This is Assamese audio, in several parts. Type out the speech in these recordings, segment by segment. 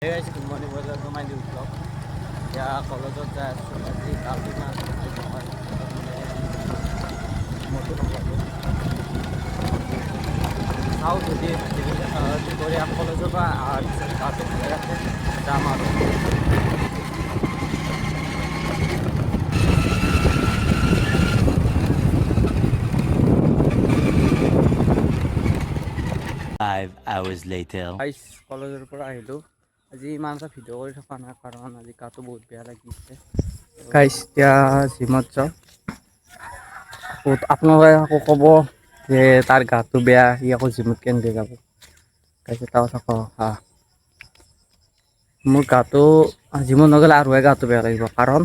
Hey guys, good morning. Welcome to my new vlog. Yeah, কলেজত যাই আছোঁ আজি কালদিনা নহয় মটো নকৰোঁ চাওঁ যদি দুপৰীয়া কলেজৰ পৰা অহাৰ পিছত তাতে যাম আৰু hours later. গাইজ কলেজৰ পৰা আহিলোঁ আজি ইমান এটা ভিডিঅ' কৰি থকা নাই কাৰণ আজি গাটো বহুত বেয়া লাগিছে গাইজ এতিয়া জিমত যাওঁ আপোনালোকে আকৌ ক'ব যে তাৰ গাটো বেয়া সি আকৌ জিমত কেনেকৈ যাব গাইজ এটা কথা কওঁ হা মোৰ গাটো জিমত নগ'লে আৰুহে গাটো বেয়া লাগিব কাৰণ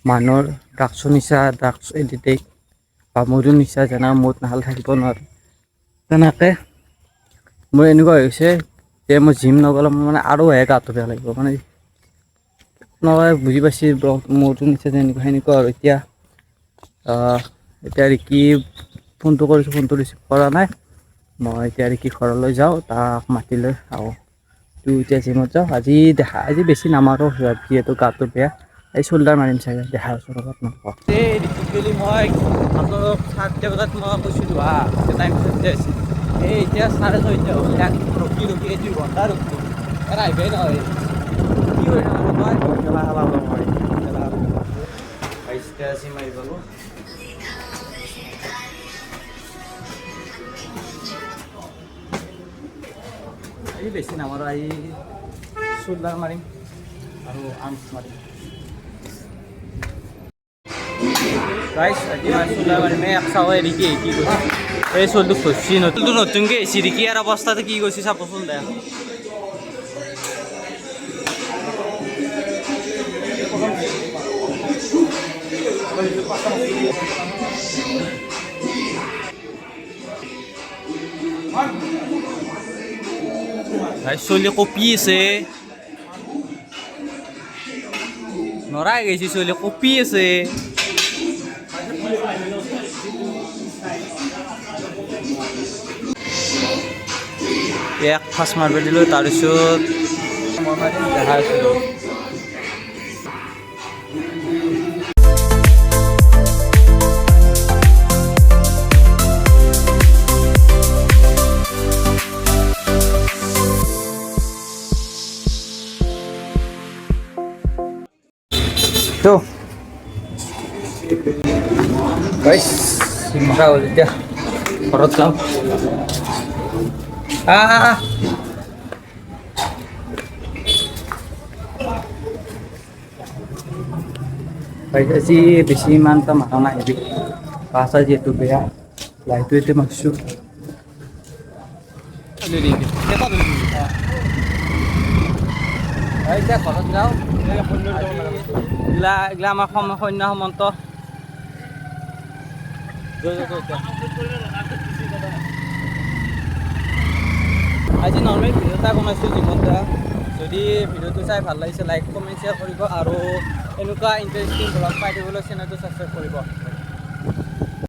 মানুহৰ ড্ৰাগছৰ নিচা ড্ৰাগছ এডিক্টেড বা মোৰো নিচা যেনে মদ নাখালে থাকিব নোৱাৰোঁ তেনেকৈ মোৰ এনেকুৱা হৈছে যে মই জিম নগ'লে মোৰ মানে আৰুহে গাটো বেয়া লাগিব মানে আপোনালোকে বুজি পাইছে মোৰতো নিচা সেনেকুৱা আৰু এতিয়া ৰিকি ফোনটো কৰিছোঁ ফোনটো ৰিচিভ কৰা নাই মই এতিয়া ৰিকি ঘৰলৈ যাওঁ তাক মাতি লৈ আহোঁ এতিয়া জিমত যাওঁ আজি বেছি নামাৰোঁ যিহেতু গাটো বেয়া এই চল্ডাৰ মাৰিম চাগে দেখাৰ ওচৰত নকওঁ এই ৰিকিক গেলি মই আপোনালোক 7টা বজাত মই কৈছিলোঁ টাইম এই এতিয়া 6:30 হ'ল ৰখি এই 2 ঘণ্টা ৰখিলোঁ আহিবই নহয় কি কৰি মই খেলা মই আজি মাৰি পালোঁ আজি বেছি নামাৰোঁ আজি চল্ডাৰ মাৰিম আৰু আৰ্মছ মাৰিম গাইজ আজি মই চল্ডাৰ মাৰিম এই চাওঁ ৰিকি কি কৈছে এই চলটো খুচি নতুনকৈ আহিছে ৰিকি ইয়াৰ অৱস্থাটো কি কৈছে চাবচোন দে চলি কপি আছে নৰাই গৈছে চলি কপি আছে এক ফাঁচ মাৰিব দিলোঁ তাৰপিছত দেখাই আছিলোঁ তো গাইজ চিন্তা হ'ল এতিয়া ঘৰত যাওঁ আজি বেছি ইমান এটা মাৰা নাই হেৰি গা চা যিহেতু বেয়া লাইটো এতিয়া মাৰিছোঁ এতিয়া ঘৰত যাওঁ এইগিলা আমাৰ সৈন্য সামন্ত আজি নৰ্মেল ভিডিঅ' এটা বনাইছোঁ জিমত যদি ভিডিঅ'টো চাই ভাল লাগিছে লাইক কমেণ্ট শ্বেয়াৰ কৰিব আৰু এনেকুৱা ইণ্টাৰেষ্টিং ব্লগ পাই দিবলৈ চেনেলটো ছাবস্ক্ৰাইব কৰিব